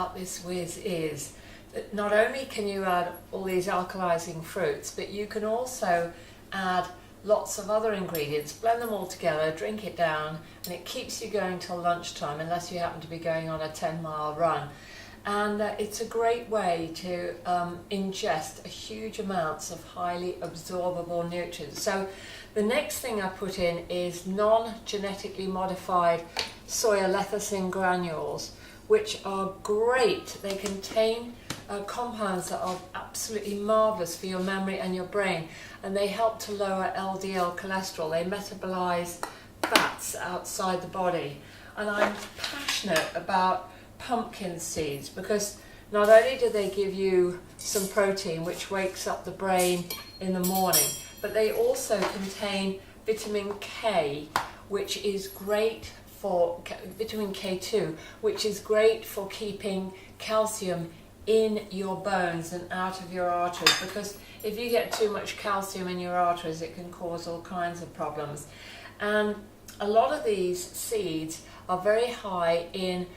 about this whiz is that not only can you add all these alkalizing fruits, but you can also add lots of other ingredients, blend them all together, drink it down, and it keeps you going till lunchtime unless you happen to be going on a 10-mile run. And it's a great way to ingest huge amounts of highly absorbable nutrients. So the next thing I put in is non-genetically modified soya lecithin granules, which are great. They contain compounds that are absolutely marvellous for your memory and your brain, and they help to lower LDL cholesterol. They metabolize fats outside the body. And I'm passionate about pumpkin seeds because not only do they give you some protein which wakes up the brain in the morning, but they also contain vitamin K, which is great for vitamin K2, which is great for keeping calcium in your bones and out of your arteries, because if you get too much calcium in your arteries it can cause all kinds of problems. And a lot of these seeds are very high in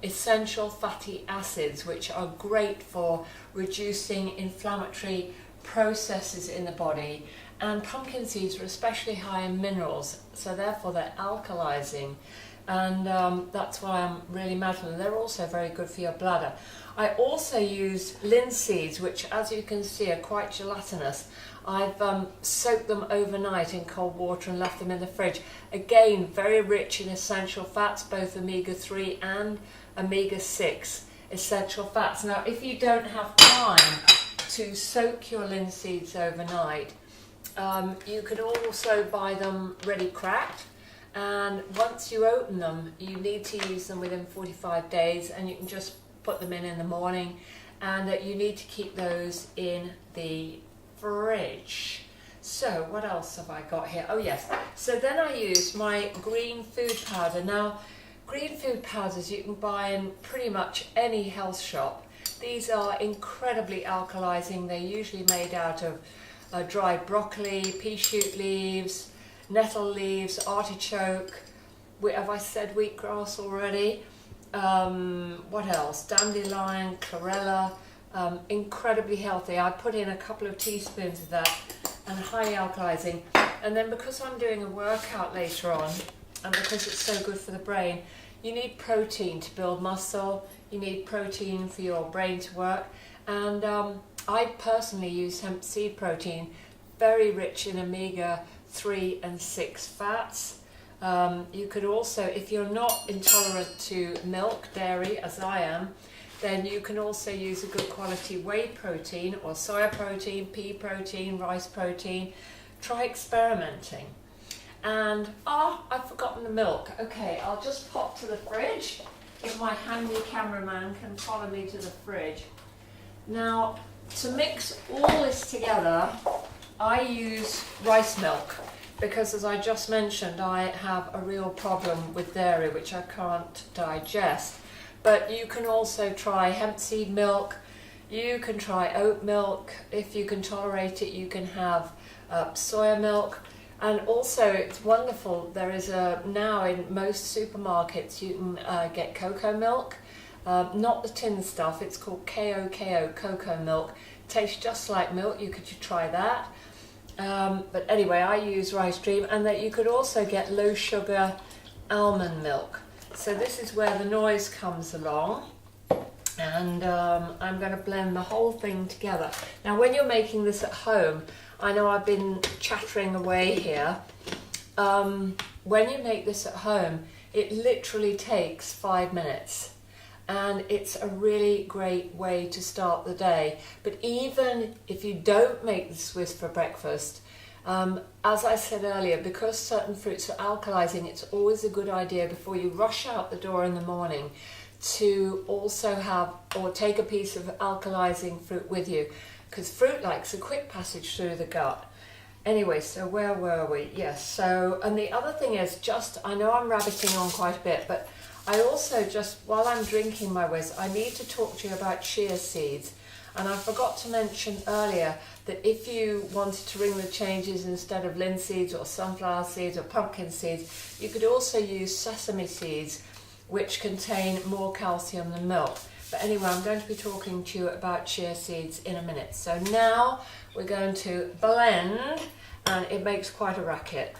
essential fatty acids, which are great for reducing inflammatory processes in the body. And pumpkin seeds are especially high in minerals, so therefore they're alkalizing, and that's why I'm really mad for them. They're also very good for your bladder. I also use linseeds, which, as you can see, are quite gelatinous. I've soaked them overnight in cold water and left them in the fridge. Again, very rich in essential fats, both omega-3 and omega-6 essential fats. Now, if you don't have time to soak your linseeds overnight, you can also buy them ready cracked, and once you open them you need to use them within 45 days, and you can just put them in the morning, and you need to keep those in the fridge. So what else have I got here? Oh yes, so then I use my green food powder. Now, green food powders you can buy in pretty much any health shop. These are incredibly alkalizing. They're usually made out of dried broccoli, pea shoot leaves, nettle leaves, artichoke. Have I said wheatgrass already? What else? Dandelion, chlorella. Incredibly healthy. I put in a couple of teaspoons of that, and highly alkalizing. And then because I'm doing a workout later on, and because it's so good for the brain, you need protein to build muscle, you need protein for your brain to work, and I personally use hemp seed protein, very rich in omega-3 and 6 fats. You could also, if you're not intolerant to milk, dairy, as I am, then you can also use a good quality whey protein or soya protein, pea protein, rice protein. Try experimenting. And, I've forgotten the milk. Okay, I'll just pop to the fridge if my handy cameraman can follow me to the fridge. Now, to mix all this together, I use rice milk because, as I just mentioned, I have a real problem with dairy which I can't digest. But you can also try hemp seed milk, you can try oat milk. If you can tolerate it, you can have soya milk. And also, it's wonderful, there is now in most supermarkets you can get cocoa milk. Not the tin stuff, it's called KOKO, cocoa milk. Tastes just like milk, you could try that. But anyway, I use Rice Dream, and that you could also get low sugar almond milk. So this is where the noise comes along, and I'm going to blend the whole thing together. Now, when you're making this at home, I know I've been chattering away here. When you make this at home, it literally takes 5 minutes. And it's a really great way to start the day. But even if you don't make the Swiss for breakfast, as I said earlier, because certain fruits are alkalizing, it's always a good idea before you rush out the door in the morning to also have or take a piece of alkalizing fruit with you, because fruit likes a quick passage through the gut. Anyway, so where were we? Yes, so, and the other thing is I know I'm rabbiting on quite a bit, but I also while I'm drinking my whiz, I need to talk to you about chia seeds. And I forgot to mention earlier that if you wanted to ring the changes instead of linseeds or sunflower seeds or pumpkin seeds, you could also use sesame seeds, which contain more calcium than milk. But anyway, I'm going to be talking to you about chia seeds in a minute. So now we're going to blend, and it makes quite a racket.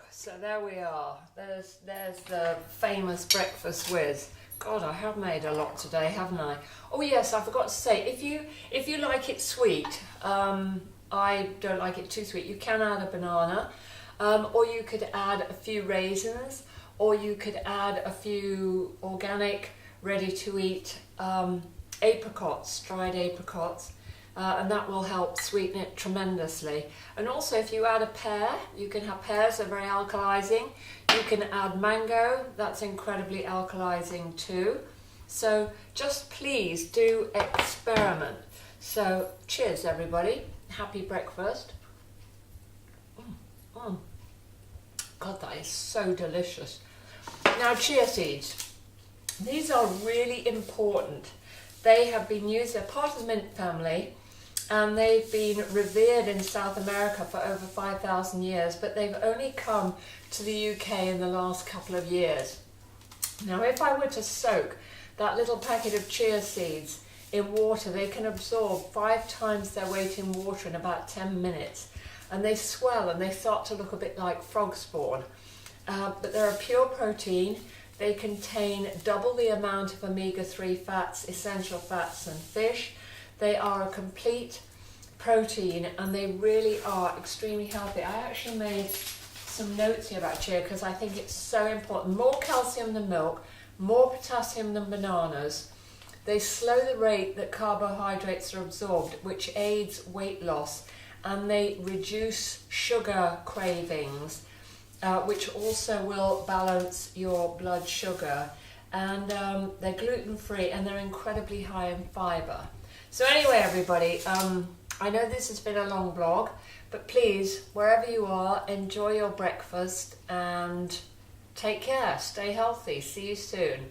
So there we are. There's the famous breakfast whiz. God, I have made a lot today, haven't I? Oh yes, I forgot to say, if you like it sweet, I don't like it too sweet, you can add a banana, or you could add a few raisins, or you could add a few organic, ready-to-eat apricots, dried apricots. And that will help sweeten it tremendously. And also if you add a pear, you can have pears, they're very alkalizing. You can add mango, that's incredibly alkalizing too. So just please do experiment. So cheers everybody, happy breakfast. God, that is so delicious. Now chia seeds, these are really important. They have been used, they're part of the mint family, and they've been revered in South America for over 5,000 years, but they've only come to the UK in the last couple of years. Now, if I were to soak that little packet of chia seeds in water, they can absorb 5 times their weight in water in about 10 minutes, and they swell and they start to look a bit like frog spawn. But they're a pure protein. They contain double the amount of omega-3 fats, essential fats than fish. They are a complete protein and they really are extremely healthy. I actually made some notes here about chia because I think it's so important. More calcium than milk, more potassium than bananas. They slow the rate that carbohydrates are absorbed, which aids weight loss, and they reduce sugar cravings, which also will balance your blood sugar. And they're gluten-free and they're incredibly high in fibre. So anyway, everybody, I know this has been a long blog, but please, wherever you are, enjoy your breakfast and take care. Stay healthy. See you soon.